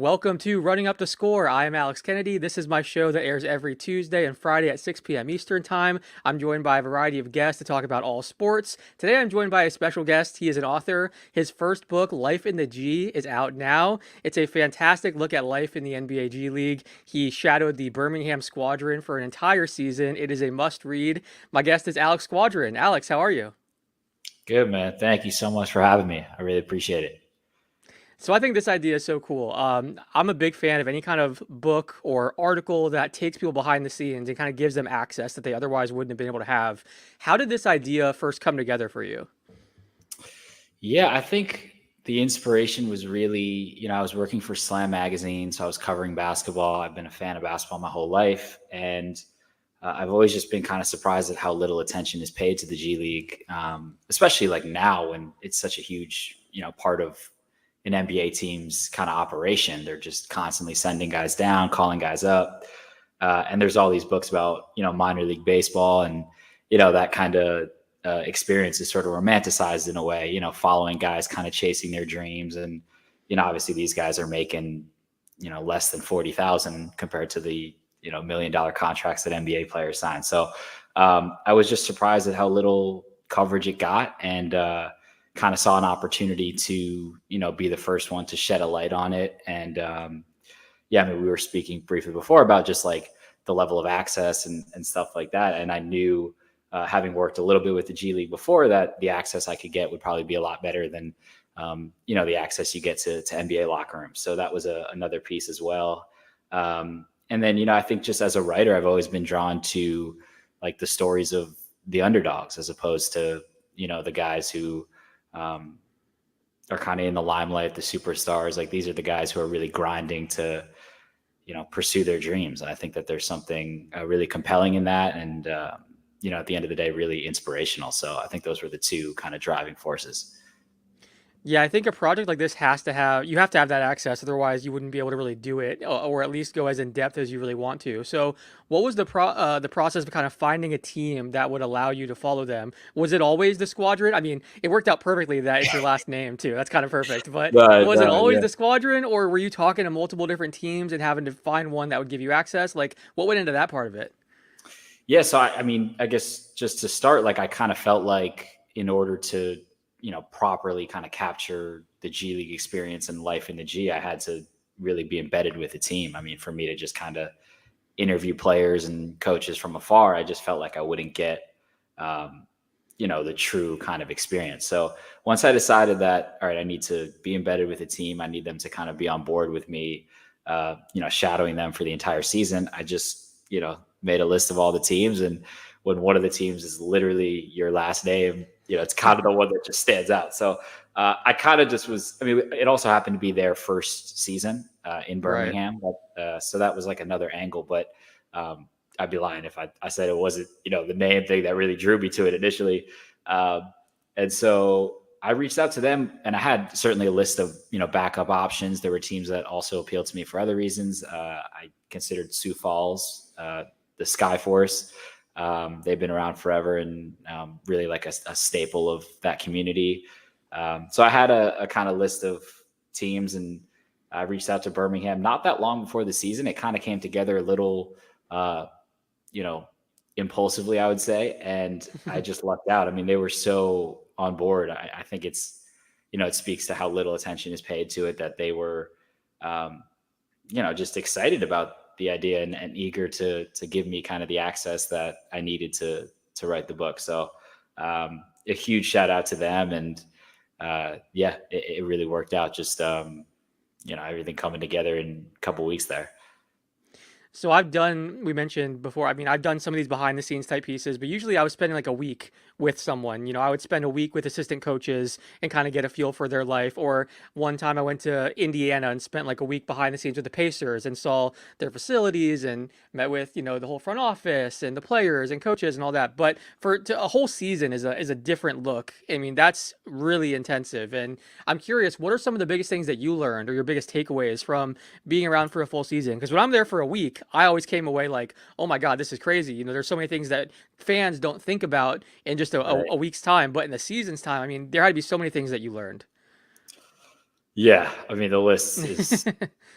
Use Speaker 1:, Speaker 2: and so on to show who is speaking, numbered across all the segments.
Speaker 1: Welcome to Running Up the Score. I am Alex Kennedy. This is my show that airs every Tuesday and Friday at 6 p.m. Eastern Time. I'm joined by a variety of guests to talk about all sports. Today I'm joined by a special guest. He is an author. His first book, Life in the G, is out now. It's a fantastic look at life in the NBA G League. He shadowed the Birmingham Squadron for an entire season. It is a must read. My guest is Alex Squadron. Alex, how are you?
Speaker 2: Good, man. Thank you so much for having me. I really appreciate it.
Speaker 1: So I think this idea is so cool. I'm a big fan of any kind of book or article that takes people behind the scenes and kind of gives them access that they otherwise wouldn't have been able to have. How did this idea first come together for you?
Speaker 2: Yeah, I think the inspiration was really, I was working for Slam Magazine, so I was covering basketball. I've been a fan of basketball my whole life. And I've always just been kind of surprised at how little attention is paid to the G League, especially like now when it's such a huge, part of an NBA team's kind of operation. They're just constantly sending guys down, calling guys up. And there's all these books about, minor league baseball and, that kind of experience is sort of romanticized in a way, following guys kind of chasing their dreams. And, obviously these guys are making, less than 40,000 compared to the, $1 million contracts that NBA players sign. So I was just surprised at how little coverage it got. And, kind of saw an opportunity to, be the first one to shed a light on it. And yeah, I mean, we were speaking briefly before about just like the level of access and stuff like that. And I knew, having worked a little bit with the G League before, that the access I could get would probably be a lot better than, the access you get to NBA locker rooms. So that was another piece as well. And then, I think just as a writer, I've always been drawn to like the stories of the underdogs as opposed to, the guys who, are kind of in the limelight, the superstars. Like these are the guys who are really grinding to, pursue their dreams. And I think that there's something really compelling in that. And, at the end of the day, really inspirational. So I think those were the two kind of driving forces.
Speaker 1: Yeah, I think a project like this you have to have that access, otherwise you wouldn't be able to really do it, or at least go as in depth as you really want to. So, what was the process of kind of finding a team that would allow you to follow them? Was it always the Squadron? I mean, it worked out perfectly that it's your last name too. That's kind of perfect. But
Speaker 2: But
Speaker 1: was it always
Speaker 2: yeah.
Speaker 1: the Squadron, or were you talking to multiple different teams and having to find one that would give you access? Like, what went into that part of it?
Speaker 2: Yeah. So I mean, I guess just to start, like I kind of felt like in order to, properly kind of capture the G League experience and life in the G, I had to really be embedded with the team. I mean, for me to just kind of interview players and coaches from afar, I just felt like I wouldn't get, the true kind of experience. So once I decided that, all right, I need to be embedded with the team, I need them to kind of be on board with me, shadowing them for the entire season. I just, made a list of all the teams. And when one of the teams is literally your last name, it's kind of the one that just stands out. So I kind of just was, I mean, it also happened to be their first season in
Speaker 1: Right.
Speaker 2: Birmingham. So that was like another angle, but I'd be lying if I said it wasn't, the name thing that really drew me to it initially. Um, and so I reached out to them and I had certainly a list of, backup options. There were teams that also appealed to me for other reasons. I considered Sioux Falls, the Skyforce. They've been around forever and really like a staple of that community. So I had a kind of list of teams and I reached out to Birmingham not that long before the season. It kind of came together a little, uh, you know, impulsively, I would say. And I just lucked out. I mean, they were so on board. I think it's, it speaks to how little attention is paid to it that they were, um, just excited about the idea and eager to give me kind of the access that I needed to write the book. So a huge shout out to them. And yeah, it really worked out. Just, everything coming together in a couple weeks there.
Speaker 1: So we mentioned before, I mean, I've done some of these behind the scenes type pieces, but usually I was spending like a week with someone. I would spend a week with assistant coaches and kind of get a feel for their life. Or one time I went to Indiana and spent like a week behind the scenes with the Pacers and saw their facilities and met with, the whole front office and the players and coaches and all that. But a whole season is a different look. I mean, that's really intensive. And I'm curious, what are some of the biggest things that you learned or your biggest takeaways from being around for a full season? Because when I'm there for a week, I always came away like, oh my God, this is crazy. There's so many things that fans don't think about in just a
Speaker 2: Right.
Speaker 1: week's time, but in the season's time, I mean, there had to be so many things that you learned.
Speaker 2: Yeah, I mean, the list is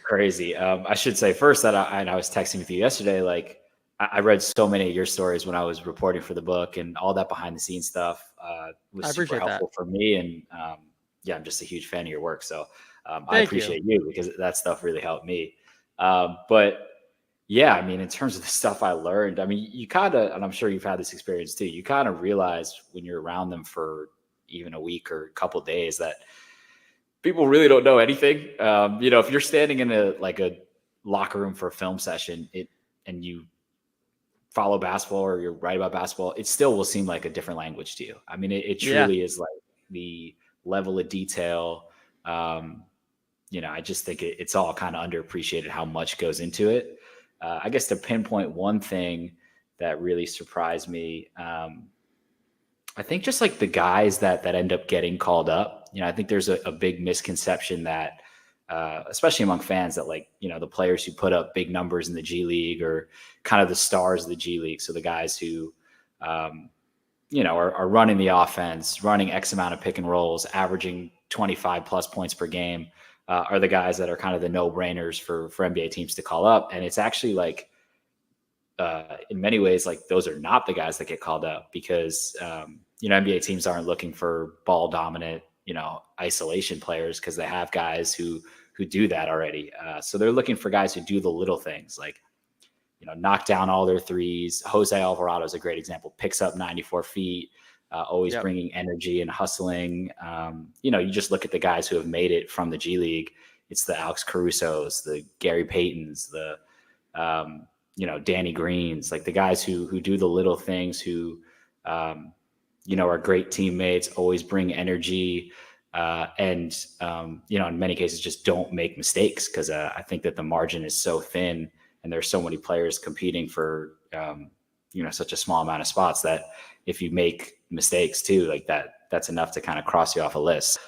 Speaker 2: crazy. I should say first that and I was texting with you yesterday. Like, I read so many of your stories when I was reporting for the book, and all that behind the scenes stuff was
Speaker 1: I
Speaker 2: super
Speaker 1: appreciate that.
Speaker 2: helpful for me. And yeah, I'm just a huge fan of your work. So I
Speaker 1: Thank you.
Speaker 2: appreciate you because that stuff really helped me. But yeah, I mean, in terms of the stuff I learned, I mean, you kind of, and I'm sure you've had this experience too. You kind of realize when you're around them for even a week or a couple of days that people really don't know anything. If you're standing in a locker room for a film session, and you follow basketball or you're right about basketball, it still will seem like a different language to you. I mean, it
Speaker 1: Yeah.
Speaker 2: truly is like the level of detail. Um, I just think it's all kind of underappreciated how much goes into it. I guess to pinpoint one thing that really surprised me, I think just like the guys that end up getting called up, I think there's a big misconception that, especially among fans, that like, the players who put up big numbers in the G League or kind of the stars of the G League. So the guys who, um, are running the offense, running X amount of pick and rolls, averaging 25 plus points per game, are the guys that are kind of the no brainers for NBA teams to call up. And it's actually like, in many ways, like those are not the guys that get called up because, NBA teams aren't looking for ball dominant, isolation players because they have guys who do that already. So they're looking for guys who do the little things like, knock down all their threes. Jose Alvarado is a great example, picks up 94 feet, always
Speaker 1: Yep.
Speaker 2: bringing energy and hustling. You just look at the guys who have made it from the G League. It's the Alex Carusos, the Gary Paytons, the, Danny Greens, like the guys who do the little things, who, are great teammates, always bring energy, and in many cases just don't make mistakes because I think that the margin is so thin and there's so many players competing for such a small amount of spots that if you make mistakes too, like that's enough to kind of cross you off a list.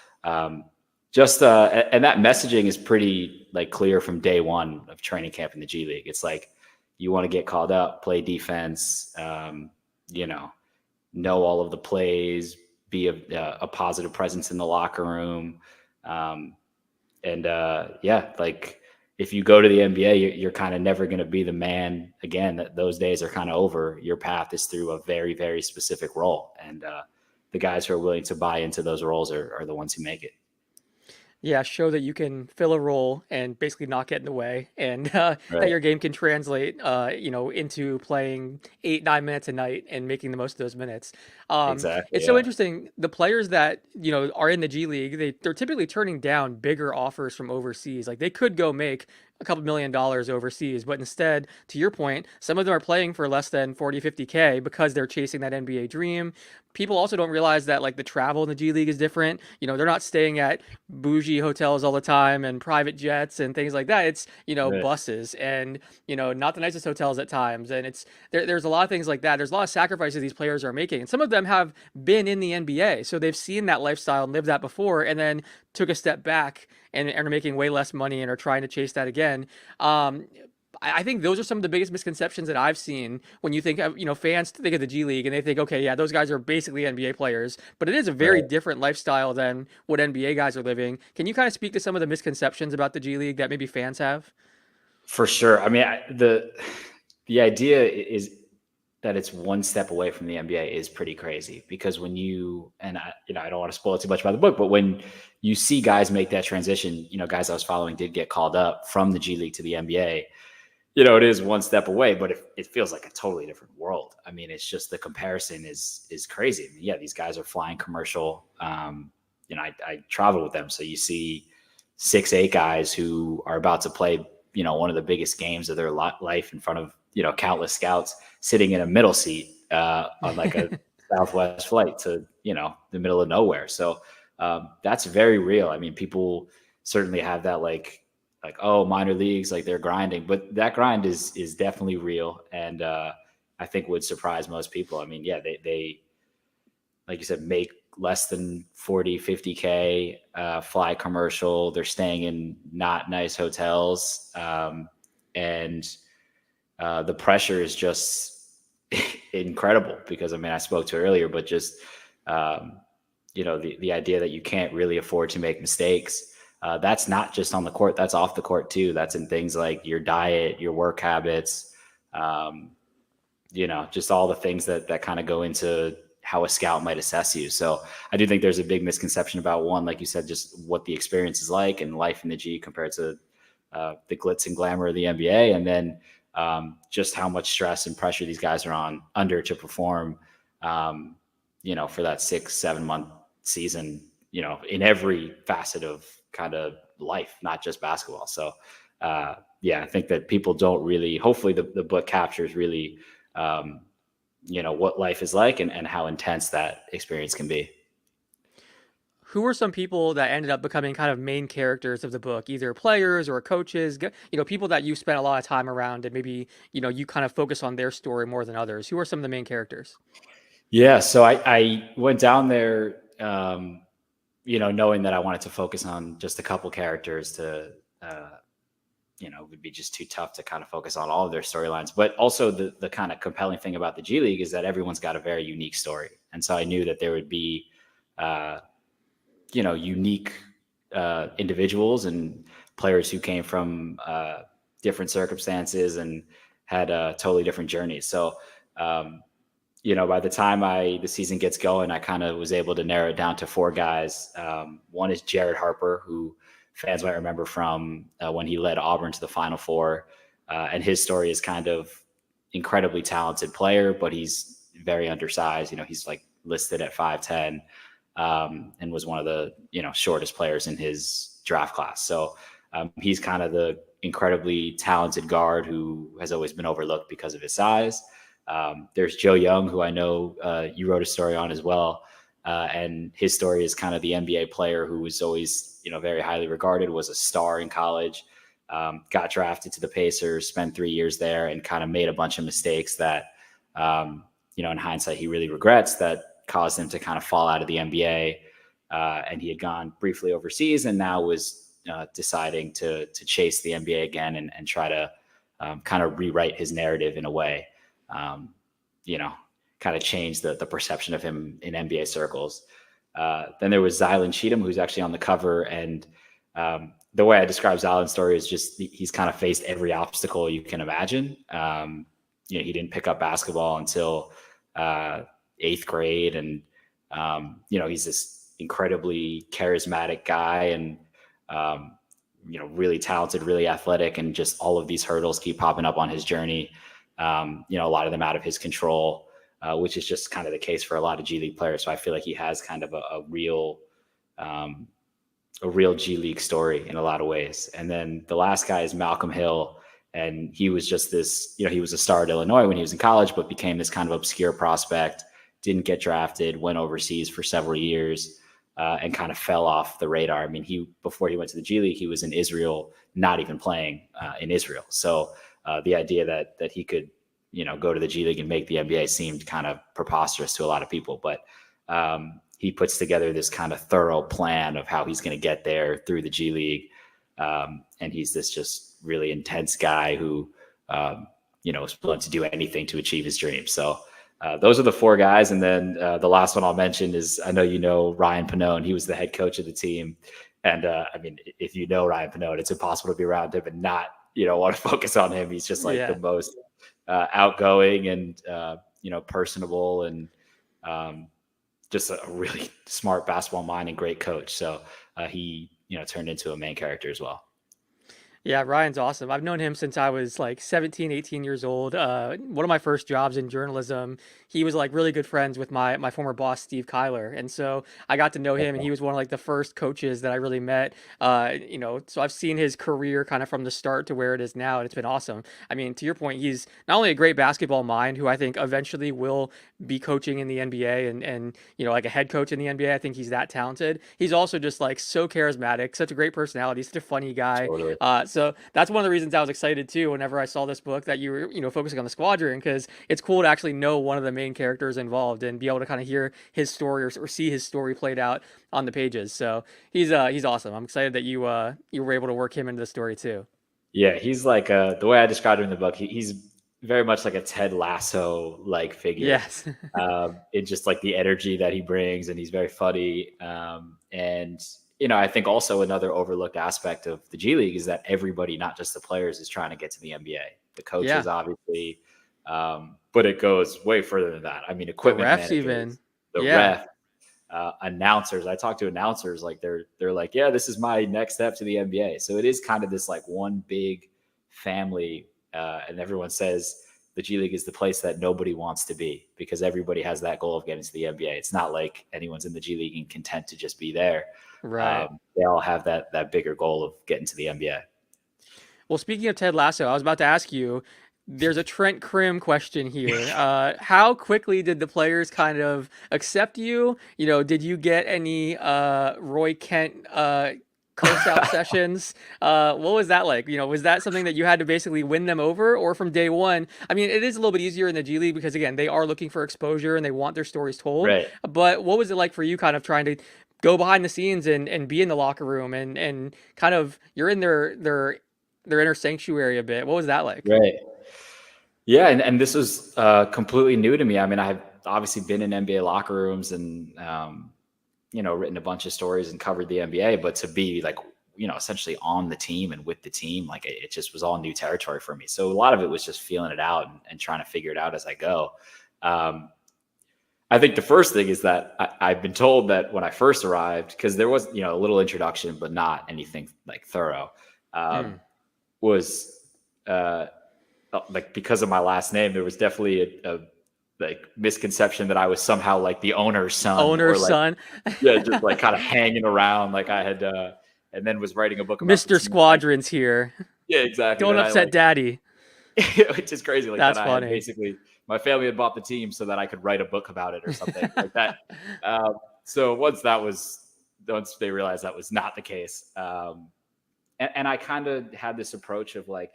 Speaker 2: Just and that messaging is pretty like clear from day one of training camp in the G League. It's like you want to get called up, play defense, you know all of the plays, be a positive presence in the locker room. And yeah, like if you go to the NBA, you're kind of never going to be the man again. That those days are kind of over. Your path is through a very, very specific role. And the guys who are willing to buy into those roles are the ones who make it.
Speaker 1: Yeah, show that you can fill a role and basically not get in the way, and that
Speaker 2: Right.
Speaker 1: your game can translate, into playing 8, 9 minutes a night and making the most of those minutes.
Speaker 2: Exactly.
Speaker 1: It's so
Speaker 2: Yeah.
Speaker 1: interesting. The players that are in the G League, they're typically turning down bigger offers from overseas. Like they could go make a couple $1 million overseas, but instead, to your point, some of them are playing for less than 40, 50K because they're chasing that NBA dream. People also don't realize that like the travel in the G League is different. They're not staying at bougie hotels all the time and private jets and things like that. It's,
Speaker 2: Right.
Speaker 1: buses and, not the nicest hotels at times. And there's a lot of things like that. There's a lot of sacrifices these players are making. And some of them have been in the NBA. So they've seen that lifestyle and lived that before and then took a step back and are making way less money and are trying to chase that again. I think those are some of the biggest misconceptions that I've seen when you think of, fans think of the G League and they think, okay, yeah, those guys are basically NBA players, but it is a very
Speaker 2: Right.
Speaker 1: different lifestyle than what NBA guys are living. Can you kind of speak to some of the misconceptions about the G League that maybe fans have?
Speaker 2: For sure. I mean, the idea is that it's one step away from the NBA is pretty crazy because when you and I don't want to spoil too much about the book, but when you see guys make that transition, guys I was following did get called up from the G League to the NBA. It is one step away, but it feels like a totally different world. I mean, it's just the comparison is crazy. I mean, yeah, these guys are flying commercial. I travel with them, so you see 6'8" guys who are about to play, one of the biggest games of their life in front of countless scouts, sitting in a middle seat on like a Southwest flight to the middle of nowhere. So that's very real. I mean, people certainly have that like oh minor leagues like they're grinding, but that grind is definitely real, and I think would surprise most people. I mean, yeah, they like you said, make less than 40 50K, fly commercial, they're staying in not nice hotels, and the pressure is just incredible because I mean I spoke to earlier, but just the idea that you can't really afford to make mistakes, That's not just on the court, that's off the court too. That's in things like your diet, your work habits, um, just all the things that kind of go into how a scout might assess you. So I do think there's a big misconception about, one, like you said, just what the experience is like and life in the G compared to the glitz and glamour of the NBA. And then just how much stress and pressure these guys are under to perform, um, for that 6-7 month season, in every facet of kind of life, not just basketball. So, yeah, I think that people don't really, hopefully the book captures really, um, what life is like and how intense that experience can be.
Speaker 1: Who were some people that ended up becoming kind of main characters of the book, either players or coaches, people that you spent a lot of time around and maybe, you kind of focus on their story more than others? Who are some of the main characters?
Speaker 2: Yeah. So I went down there, knowing that I wanted to focus on just a couple characters to, it would be just too tough to kind of focus on all of their storylines. But also the kind of compelling thing about the G League is that everyone's got a very unique story. And so I knew that there would be, uh, unique individuals and players who came from different circumstances and had totally different journeys. So, by the time the season gets going, I kind of was able to narrow it down to four guys. One is Jared Harper, who fans might remember from when he led Auburn to the Final Four. And his story is kind of incredibly talented player, but he's very undersized. He's like listed at 5'10", and was one of the, shortest players in his draft class. So he's kind of the incredibly talented guard who has always been overlooked because of his size. There's Joe Young, who I know you wrote a story on as well. And his story is kind of the NBA player who was always, very highly regarded, was a star in college, got drafted to the Pacers, spent 3 years there, and kind of made a bunch of mistakes that, in hindsight, he really regrets, that caused him to kind of fall out of the NBA. And he had gone briefly overseas and now was deciding to chase the NBA again and try to kind of rewrite his narrative in a way. Um, kind of change the perception of him in NBA circles. Then there was Zylan Cheatham, who's actually on the cover. And the way I describe Zylan's story is just he's kind of faced every obstacle you can imagine. He didn't pick up basketball until 8th grade. And, he's this incredibly charismatic guy and, really talented, really athletic, and just all of these hurdles keep popping up on his journey. A lot of them out of his control, which is just kind of the case for a lot of G League players. So I feel like he has kind of a real G League story in a lot of ways. And then the last guy is Malcolm Hill. And he was just this, he was a star at Illinois when he was in college, but became this kind of obscure prospect, didn't get drafted, went overseas for several years, and kind of fell off the radar. I mean, before he went to the G League, he was in Israel, not even playing in Israel. So the idea that he could, go to the G League and make the NBA seemed kind of preposterous to a lot of people. But he puts together this kind of thorough plan of how he's going to get there through the G League. And he's this just really intense guy who, is willing to do anything to achieve his dreams. So those are the four guys. And then the last one I'll mention is, I know Ryan Pannone. He was the head coach of the team. And if you know Ryan Pannone, it's impossible to be around him and not, want to focus on him. He's just like the most outgoing and, personable and just a really smart basketball mind and great coach. So he, turned into a main character as well.
Speaker 1: Yeah, Ryan's awesome. I've known him since I was like 17, 18 years old. One of my first jobs in journalism, he was like really good friends with my former boss, Steve Kyler. And so I got to know him and he was one of like the first coaches that I really met. So I've seen his career kind of from the start to where it is now, and it's been awesome. I mean, to your point, he's not only a great basketball mind who I think eventually will be coaching in the NBA and like a head coach in the NBA. I think he's that talented. He's also just like so charismatic, such a great personality, such a funny guy.
Speaker 2: Totally.
Speaker 1: So that's one of the reasons I was excited too whenever I saw this book that you were, focusing on the Squadron, because it's cool to actually know one of the main characters involved and be able to kind of hear his story or see his story played out on the pages. So he's awesome. I'm excited that you were able to work him into the story too.
Speaker 2: Yeah, he's like the way I described him in the book. He's very much like a Ted Lasso like figure.
Speaker 1: Yes.
Speaker 2: It's just like the energy that he brings, and he's very funny. And I think also another overlooked aspect of the G League is that everybody, not just the players, is trying to get to the NBA. The coaches,
Speaker 1: Yeah,
Speaker 2: obviously, but it goes way further than that. I mean,
Speaker 1: the
Speaker 2: equipment
Speaker 1: refs even.
Speaker 2: managers, the
Speaker 1: Yeah,
Speaker 2: ref, announcers. I talk to announcers like they're like, yeah, this is my next step to the NBA. So it is kind of this like one big family, and everyone says the G League is the place that nobody wants to be because everybody has that goal of getting to the NBA. It's not like anyone's in the G League and content to just be there.
Speaker 1: right.
Speaker 2: They all have that bigger goal of getting to the NBA.
Speaker 1: Well, speaking of Ted Lasso, I was about to ask you. There's a Trent Krim question here. How quickly did the players kind of accept you? Did you get any Roy Kent curse out sessions? What was that like? Was that something that you had to basically win them over, or from day one? I mean, it is a little bit easier in the G League because again, they are looking for exposure and they want their stories told.
Speaker 2: Right.
Speaker 1: But what was it like for you, kind of trying to go behind the scenes and be in the locker room and kind of you're in their inner sanctuary a bit. What was that like?
Speaker 2: Right. Yeah, and this was completely new to me. I mean, I've obviously been in NBA locker rooms and written a bunch of stories and covered the NBA, but to be like essentially on the team and with the team, like it just was all new territory for me. So a lot of it was just feeling it out and trying to figure it out as I go. Um, I think the first thing is that I've been told that when I first arrived, because there was a little introduction, but not anything like thorough,
Speaker 1: Hmm.
Speaker 2: um, was like because of my last name, there was definitely a like misconception that I was somehow like the owner's son or
Speaker 1: Owner's
Speaker 2: like
Speaker 1: son,
Speaker 2: yeah, just like kind of hanging around like I had and then was writing a book about the
Speaker 1: Mr.
Speaker 2: team.
Speaker 1: Squadron's here.
Speaker 2: Yeah, exactly.
Speaker 1: Don't
Speaker 2: That I
Speaker 1: upset
Speaker 2: like
Speaker 1: daddy.
Speaker 2: which is crazy like that
Speaker 1: That's
Speaker 2: I had
Speaker 1: funny.
Speaker 2: basically my family had bought the team so that I could write a book about it or something like that. So once they realized that was not the case, and I kind of had this approach of like,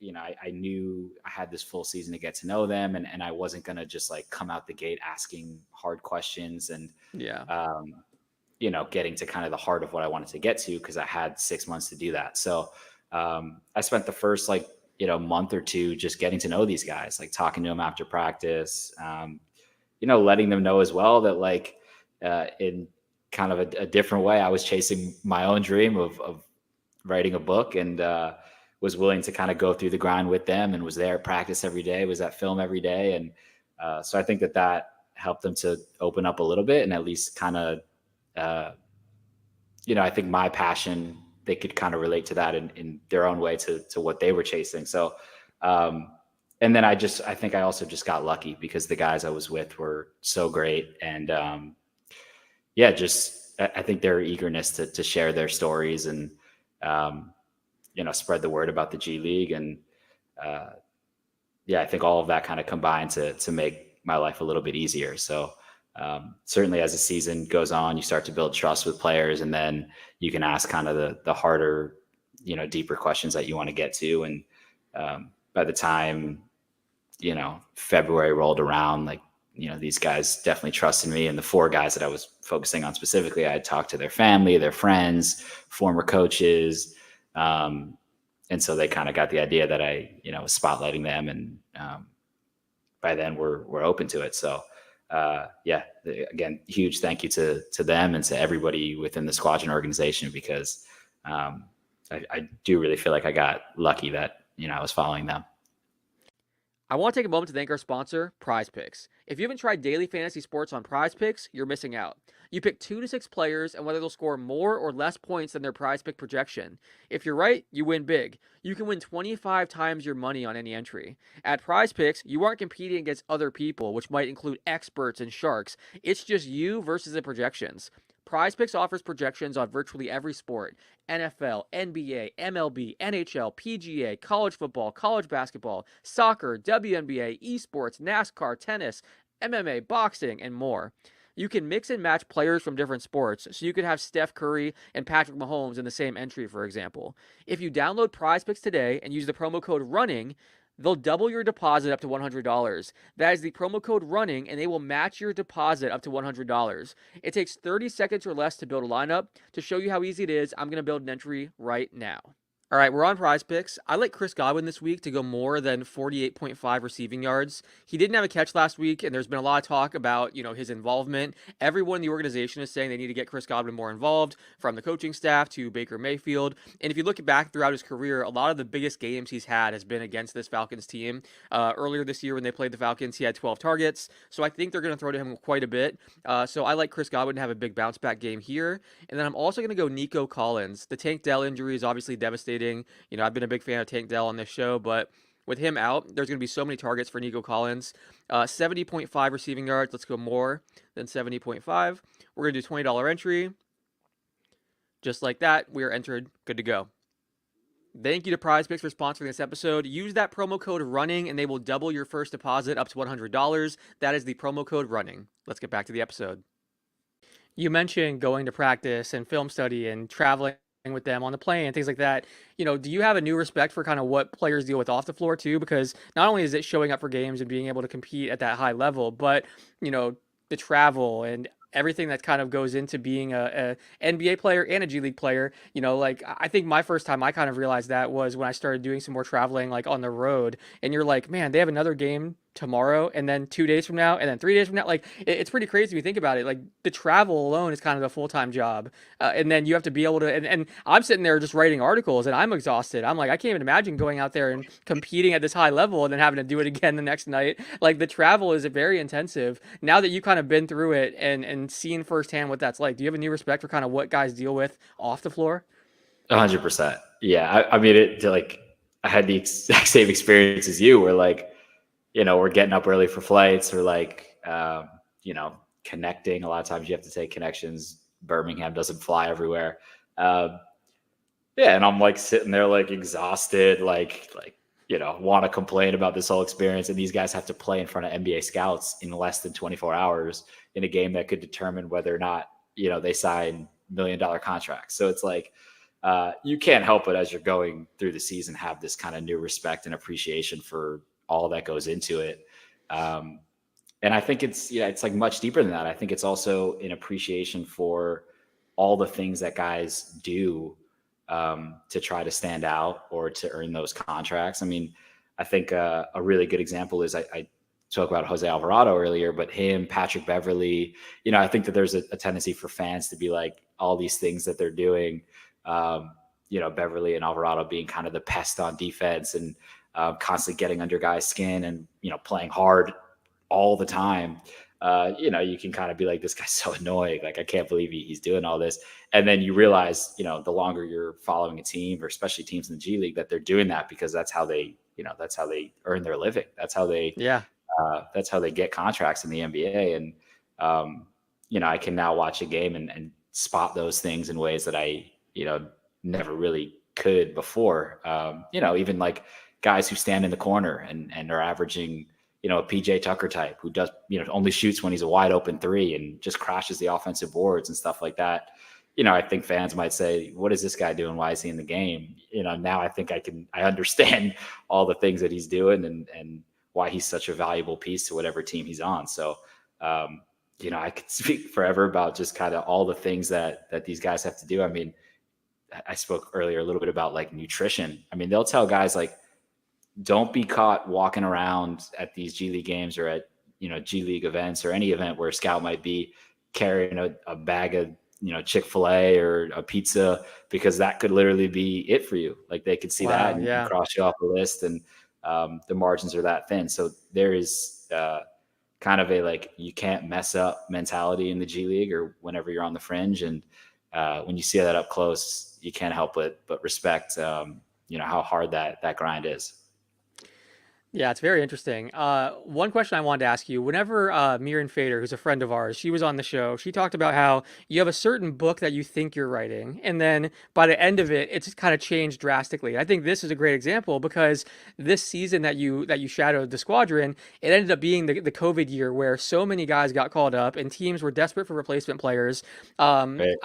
Speaker 2: I knew I had this full season to get to know them, and I wasn't gonna just like come out the gate asking hard questions and
Speaker 1: Yeah.
Speaker 2: um, getting to kind of the heart of what I wanted to get to because I had 6 months to do that. So I spent the first like month or two just getting to know these guys, like talking to them after practice, letting them know as well that like in kind of a different way, I was chasing my own dream of writing a book and was willing to kind of go through the grind with them and was there at practice every day, was at film every day. And so I think that helped them to open up a little bit and at least kind of, uh, I think my passion, they could kind of relate to that in their own way to what they were chasing. So, and then I think I also just got lucky because the guys I was with were so great. And yeah, just, I think their eagerness to share their stories and, um, spread the word about the G League. And yeah, I think all of that kind of combined to make my life a little bit easier. So certainly as the season goes on, you start to build trust with players and then you can ask kind of the harder, deeper questions that you want to get to. And by the time, February rolled around, like, these guys definitely trusted me. And the four guys that I was focusing on specifically, I had talked to their family, their friends, former coaches. And so they kind of got the idea that I, was spotlighting them. And by then we're open to it. So yeah, again, huge thank you to them and to everybody within the Squadron organization, because I do really feel like I got lucky that, I was following them.
Speaker 1: I want to take a moment to thank our sponsor, Prize Picks. If you haven't tried daily fantasy sports on Prize Picks, you're missing out. You pick 2 to 6 players and whether they'll score more or less points than their Prize Pick projection. If you're right, you win big. You can win 25 times your money on any entry. At Prize Picks, you aren't competing against other people, which might include experts and sharks. It's just you versus the projections. Prize Picks offers projections on virtually every sport: NFL, NBA, MLB, NHL, PGA, college football, college basketball, soccer, WNBA, esports, NASCAR, tennis, MMA, boxing, and more. You can mix and match players from different sports, so you could have Steph Curry and Patrick Mahomes in the same entry, for example. If you download Prize Picks today and use the promo code RUNNING, they'll double your deposit up to $100. That is the promo code RUNNING, and they will match your deposit up to $100. It takes 30 seconds or less to build a lineup. To show you how easy it is, I'm going to build an entry right now. All right, we're on Prize Picks. I like Chris Godwin this week to go more than 48.5 receiving yards. He didn't have a catch last week, and there's been a lot of talk about, his involvement. Everyone in the organization is saying they need to get Chris Godwin more involved, from the coaching staff to Baker Mayfield. And if you look back throughout his career, a lot of the biggest games he's had has been against this Falcons team. Earlier this year when they played the Falcons, he had 12 targets. So I think they're going to throw to him quite a bit. So I like Chris Godwin to have a big bounce back game here. And then I'm also going to go Nico Collins. The Tank Dell injury is obviously devastating. I've been a big fan of Tank Dell on this show, but with him out, there's going to be so many targets for Nico Collins. 70.5 receiving yards. Let's go more than 70.5. We're going to do $20 entry. Just like that, we are entered. Good to go. Thank you to Prize Picks for sponsoring this episode. Use that promo code RUNNING and they will double your first deposit up to $100. That is the promo code RUNNING. Let's get back to the episode. You mentioned going to practice and film study and traveling with them on the plane and things like that. Do you have a new respect for kind of what players deal with off the floor too? Because not only is it showing up for games and being able to compete at that high level, but the travel and everything that kind of goes into being a NBA player and a G League player. Like I think my first time I kind of realized that was when I started doing some more traveling, like on the road, and you're like, man, they have another game tomorrow and then 2 days from now and then 3 days from now. Like it's pretty crazy when you think about it. Like the travel alone is kind of a full-time job, and then you have to be able to, and I'm sitting there just writing articles and I'm exhausted. I'm like, I can't even imagine going out there and competing at this high level and then having to do it again the next night. Like the travel is very intensive. Now that you kind of been through it and seen firsthand what that's like, do you have a new respect for kind of what guys deal with off the floor?
Speaker 2: 100%. Yeah. I mean, I had the exact same experience as you where we're getting up early for flights or connecting. A lot of times you have to take connections. Birmingham doesn't fly everywhere. Yeah. And I'm sitting there exhausted, want to complain about this whole experience. And these guys have to play in front of NBA scouts in less than 24 hours in a game that could determine whether or not, they sign $1 million contracts. So it's you can't help it as you're going through the season, have this kind of new respect and appreciation for all that goes into it. And I think it's much deeper than that. I think it's also an appreciation for all the things that guys do to try to stand out or to earn those contracts. I mean, I think a really good example is I spoke about Jose Alvarado earlier, but him, Patrick Beverly, I think that there's a tendency for fans to be like all these things that they're doing, Beverly and Alvarado being kind of the pest on defense and constantly getting under guys' skin and, playing hard all the time. You can kind of be like, this guy's so annoying. Like, I can't believe he's doing all this. And then you realize, the longer you're following a team or especially teams in the G League, that they're doing that because that's how they earn their living. That's how they get contracts in the NBA. And, I can now watch a game and spot those things in ways that I, never really could before. Even like guys who stand in the corner and are averaging, a PJ Tucker type who does, only shoots when he's a wide open three and just crashes the offensive boards and stuff like that. I think fans might say, what is this guy doing? Why is he in the game? Now I think I understand all the things that he's doing and why he's such a valuable piece to whatever team he's on. So, I could speak forever about just kind of all the things that these guys have to do. I mean, I spoke earlier a little bit about nutrition. I mean, they'll tell guys don't be caught walking around at these G League games or at, G League events or any event where a scout might be carrying a bag of, Chick-fil-A or a pizza, because that could literally be it for you. Like they could see that and cross you off the list, and the margins are that thin. So there is kind of a, you can't mess up mentality in the G League or whenever you're on the fringe. And when you see that up close, you can't help but respect, how hard that grind is.
Speaker 1: Yeah, it's very interesting. One question I wanted to ask you, whenever Miran Fader, who's a friend of ours, she was on the show, she talked about how you have a certain book that you think you're writing, and then by the end of it, it's kind of changed drastically. I think this is a great example because this season that you shadowed the Squadron, it ended up being the COVID year where so many guys got called up and teams were desperate for replacement players.
Speaker 2: Right.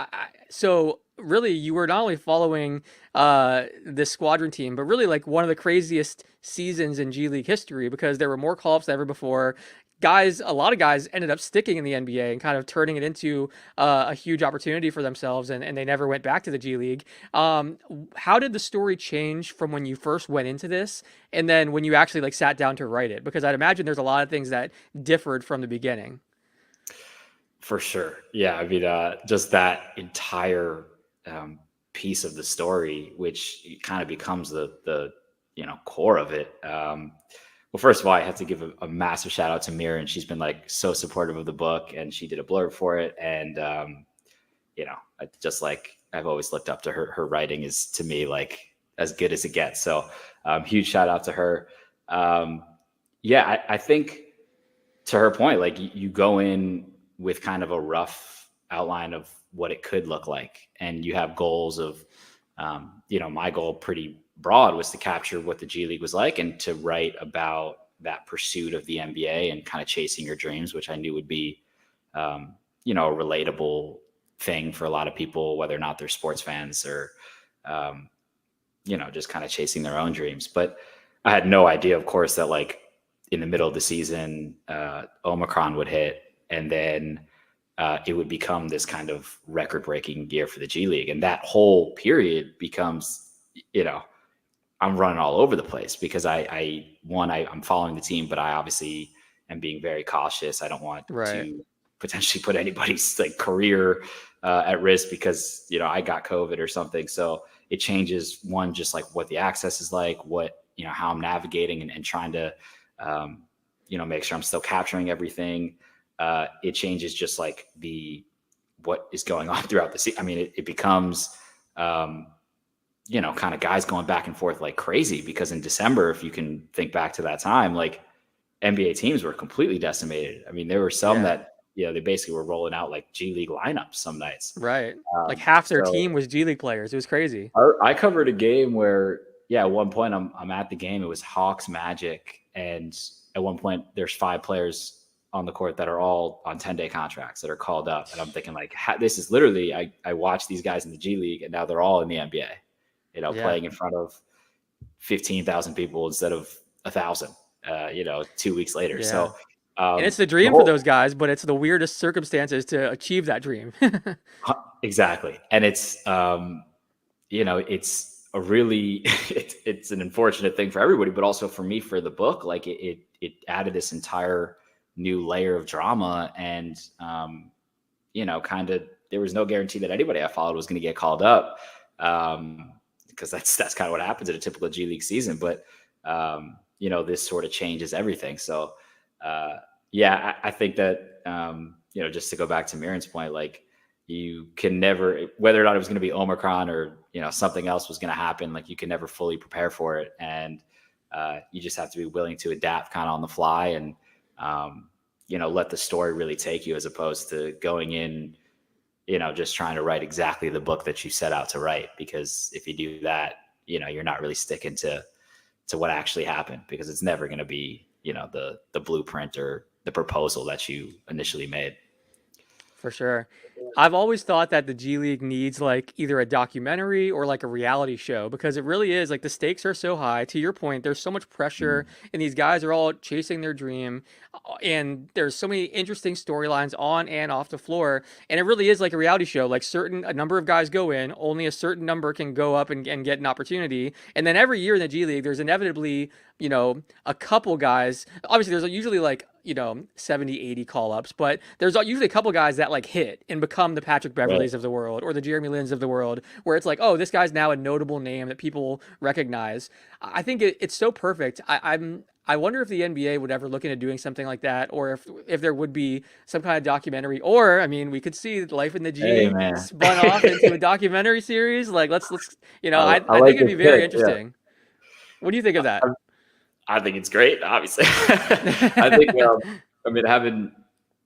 Speaker 1: So really, you were not only following this Squadron team, but really one of the craziest seasons in G League history because there were more call-ups than ever before. a lot of guys ended up sticking in the NBA and kind of turning it into a huge opportunity for themselves, and they never went back to the G League. How did the story change from when you first went into this, and then when you actually like sat down to write it? Because I'd imagine there's a lot of things that differed from the beginning.
Speaker 2: For sure. Yeah. I mean, just that entire um, piece of the story, which kind of becomes the core of it. Well, first of all, I have to give a massive shout out to Mira, and she's been like so supportive of the book, and she did a blurb for it. And, just like I've always looked up to her, her writing is to me like as good as it gets. So huge shout out to her. Um, yeah, I think to her point, like you go in with kind of a rough outline of what it could look like, and you have goals of, my goal pretty broad was to capture what the G League was like and to write about that pursuit of the NBA and kind of chasing your dreams, which I knew would be, a relatable thing for a lot of people, whether or not they're sports fans or, just kind of chasing their own dreams. But I had no idea, of course, that like in the middle of the season, Omicron would hit, and then it would become this kind of record-breaking year for the G League, and that whole period becomes, I'm running all over the place because I'm following the team, but I obviously am being very cautious. I don't want
Speaker 1: Right.
Speaker 2: to potentially put anybody's like career at risk because I got COVID or something. So it changes one, just like what the access is like, what how I'm navigating and trying to make sure I'm still capturing everything. It changes just like what is going on throughout the season. I mean, it becomes kind of guys going back and forth like crazy because in December, if you can think back to that time, like NBA teams were completely decimated. I mean, there were some
Speaker 1: Yeah.
Speaker 2: that they basically were rolling out like G League lineups some nights.
Speaker 1: Right. Like half their
Speaker 2: So
Speaker 1: team was G League players. It was crazy.
Speaker 2: I covered a game where, at one point I'm at the game. It was Hawks Magic, and at one point there's 5 players on the court that are all on 10-day contracts that are called up, and I'm thinking like, this is literally I watched these guys in the G League, and now they're all in the NBA,
Speaker 1: Yeah.
Speaker 2: playing in front of 15,000 people instead of 1,000. 2 weeks later.
Speaker 1: Yeah.
Speaker 2: So
Speaker 1: And it's the
Speaker 2: the
Speaker 1: dream for those
Speaker 2: whole
Speaker 1: guys, but it's the weirdest circumstances to achieve that dream.
Speaker 2: exactly, and it's it's a really it's an unfortunate thing for everybody, but also for me for the book. Like it added this entire new layer of drama, and kind of there was no guarantee that anybody I followed was going to get called up, because that's kind of what happens in a typical G League season. But this sort of changes everything. So I think that just to go back to Mirren's point, like you can never, whether or not it was going to be Omicron or something else was going to happen, like you can never fully prepare for it, and you just have to be willing to adapt kind of on the fly, and let the story really take you, as opposed to going in just trying to write exactly the book that you set out to write. Because if you do that, you're not really sticking to what actually happened, because it's never going to be the blueprint or the proposal that you initially made.
Speaker 1: For sure. I've always thought that the G League needs like either a documentary or like a reality show, because it really is like the stakes are so high. To your point, there's so much pressure,
Speaker 2: Mhm.
Speaker 1: and these guys are all chasing their dream, and there's so many interesting storylines on and off the floor. And it really is like a reality show. Like a number of guys go in, only a certain number can go up and get an opportunity. And then every year in the G League, there's inevitably, a couple guys. Obviously, there's usually like, 70, 80 call ups, but there's usually a couple guys that like hit and become the Patrick
Speaker 2: Right.
Speaker 1: Beverleys of the world or the Jeremy Lins of the world, where it's like, oh, this guy's now a notable name that people recognize. I think it's so perfect. I wonder if the NBA would ever look into doing something like that, or if there would be some kind of documentary, or I mean, we could see life in the G
Speaker 2: Hey,
Speaker 1: League
Speaker 2: man.
Speaker 1: spun off into a documentary series. Like, let's,
Speaker 2: I
Speaker 1: I
Speaker 2: like
Speaker 1: think it'd
Speaker 2: this
Speaker 1: be very
Speaker 2: pick. Yeah.
Speaker 1: interesting. What do you think of that?
Speaker 2: I think it's great, obviously. I think, I mean,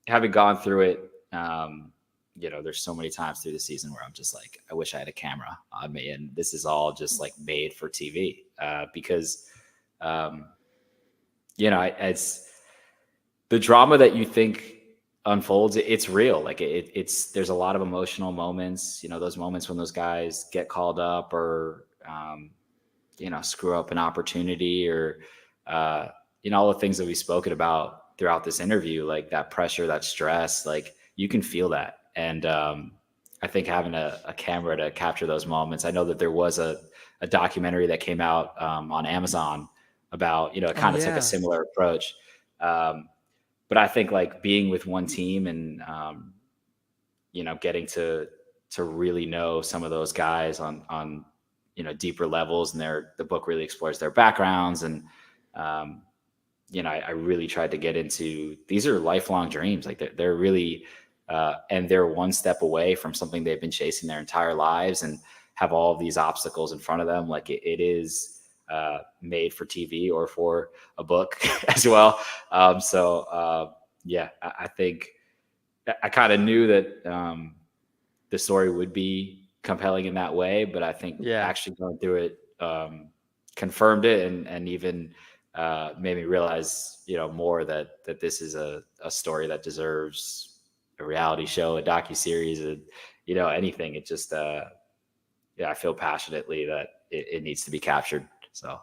Speaker 2: having gone through it, there's so many times through the season where I'm just like, I wish I had a camera on me, and this is all just like made for TV, because, um, it's the drama that you think unfolds. It's real. Like there's a lot of emotional moments, those moments when those guys get called up or, screw up an opportunity or, all the things that we've spoken about, throughout this interview, like that pressure, that stress, like you can feel that. And I think having a camera to capture those moments. I know that there was a documentary that came out on Amazon about, it
Speaker 1: Oh
Speaker 2: kind of took a
Speaker 1: yeah.
Speaker 2: similar approach. Um, but I think like being with one team and, getting to really know some of those guys on, deeper levels, and the book really explores their backgrounds. And, um, I really tried to get into, these are lifelong dreams. Like they're really, and they're one step away from something they've been chasing their entire lives and have all of these obstacles in front of them. Like it is made for TV or for a book as well. Yeah, I think I kind of knew that the story would be compelling in that way, but I think
Speaker 1: Yeah.
Speaker 2: actually going through it confirmed it, and even made me realize, more that this is a story that deserves a reality show, a docuseries, anything. It just, yeah, I feel passionately that it needs to be captured. So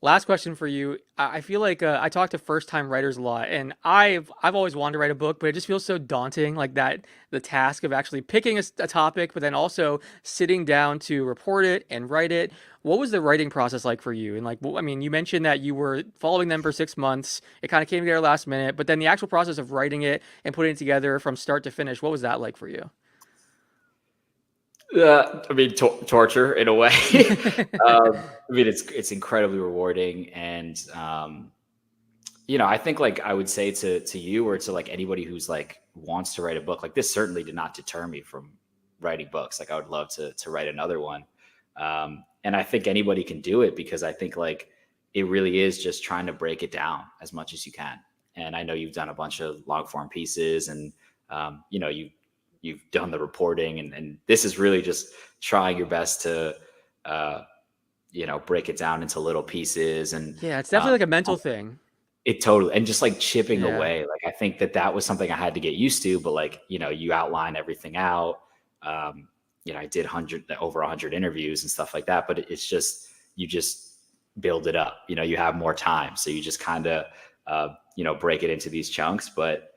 Speaker 1: Last question for you. I feel like I talk to first time writers a lot, and I've always wanted to write a book, but it just feels so daunting. Like that, the task of actually picking a topic, but then also sitting down to report it and write it. What was the writing process like for you? And like, I mean, you mentioned that you were following them for 6 months. It kind of came together last minute, but then the actual process of writing it and putting it together from start to finish, what was that like for you?
Speaker 2: I mean, torture in a way. I mean, it's incredibly rewarding, and I think like I would say to you or to like anybody who's like wants to write a book, like this certainly did not deter me from writing books. Like I would love to write another one, and I think anybody can do it, because I think like it really is just trying to break it down as much as you can. And I know you've done a bunch of long form pieces, and you've done the reporting, and this is really just trying your best to uh, break it down into little pieces. And
Speaker 1: Yeah, it's definitely
Speaker 2: um,
Speaker 1: like a mental thing.
Speaker 2: it totally, and just like chipping
Speaker 1: Yeah.
Speaker 2: away. Like I think that was something I had to get used to. But like, you outline everything out. Um, I did over 100 interviews and stuff like that. But it's just, you just build it up. You have more time, so you just kind of break it into these chunks. But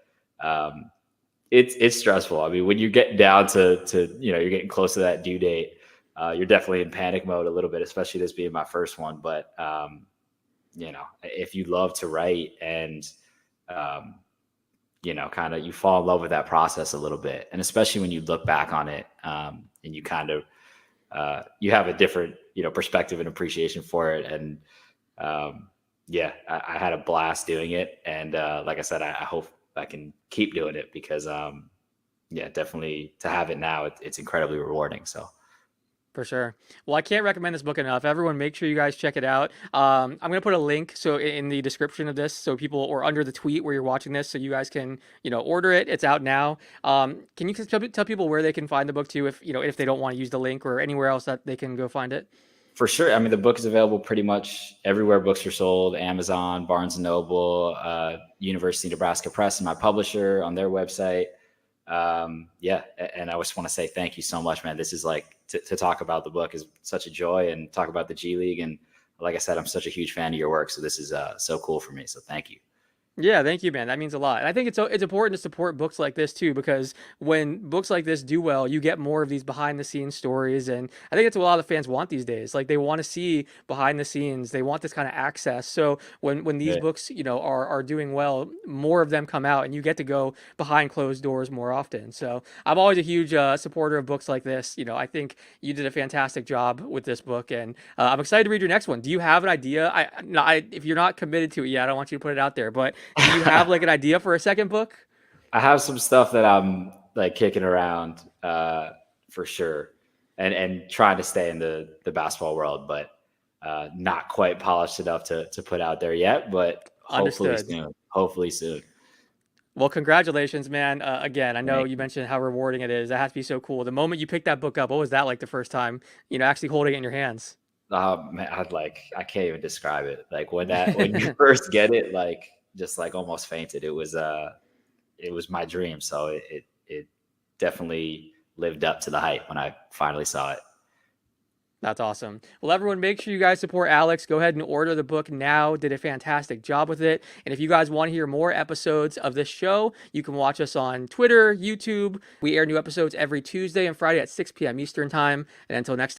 Speaker 2: it's stressful. I mean, when you get down to you're getting close to that due date, you're definitely in panic mode a little bit, especially this being my first one. But if you love to write and, um, kind of you fall in love with that process a little bit. And especially when you look back on it, and you kind of, you have a different, perspective and appreciation for it. And, yeah, I had a blast doing it. And, like I said, I hope I can keep doing it, because, yeah, definitely to have it now, it's incredibly rewarding. So
Speaker 1: For sure. Well, I can't recommend this book enough. Everyone, make sure you guys check it out. I'm gonna put a link so in the description of this, so people or under the tweet where you're watching this, so you guys can order it. It's out now. Can you tell people where they can find the book too, if if they don't want to use the link, or anywhere else that they can go find it?
Speaker 2: for sure. I mean, the book is available pretty much everywhere books are sold: Amazon, Barnes and Noble, University of Nebraska Press, and my publisher on their website. Yeah, and I just want to say thank you so much, man. This is like to talk about the book is such a joy, and talk about the G League. And like I said, I'm such a huge fan of your work, so this is so cool for me. So thank you.
Speaker 1: Yeah, thank you, man. That means a lot. And I think it's important to support books like this too, because when books like this do well, you get more of these behind the scenes stories, and I think it's what a lot of fans want these days. Like they want to see behind the scenes. They want this kind of access. So when these
Speaker 2: Yeah.
Speaker 1: books, are doing well, more of them come out, and you get to go behind closed doors more often. So I'm always a huge supporter of books like this. I think you did a fantastic job with this book, and I'm excited to read your next one. Do you have an idea? No, if you're not committed to it yet, I don't want you to put it out there, but do you have like an idea for a second book?
Speaker 2: I have some stuff that I'm like kicking around, for sure, and trying to stay in the basketball world, but not quite polished enough to put out there yet. But hopefully
Speaker 1: Understood.
Speaker 2: soon. Hopefully soon.
Speaker 1: Well, congratulations, man. Again, I know
Speaker 2: Thank
Speaker 1: you
Speaker 2: you.
Speaker 1: mentioned how rewarding it is. That has to be so cool. The moment you picked that book up, what was that like the first time, actually holding it in your hands?
Speaker 2: Man, I can't even describe it. Like when you first get it, like just like almost fainted. It was my dream. So it definitely lived up to the hype when I finally saw it.
Speaker 1: That's awesome. Well, everyone, make sure you guys support Alex. Go ahead and order the book now. Did a fantastic job with it. And if you guys want to hear more episodes of this show, you can watch us on Twitter, YouTube. We air new episodes every Tuesday and Friday at 6 p.m. Eastern Time. And until next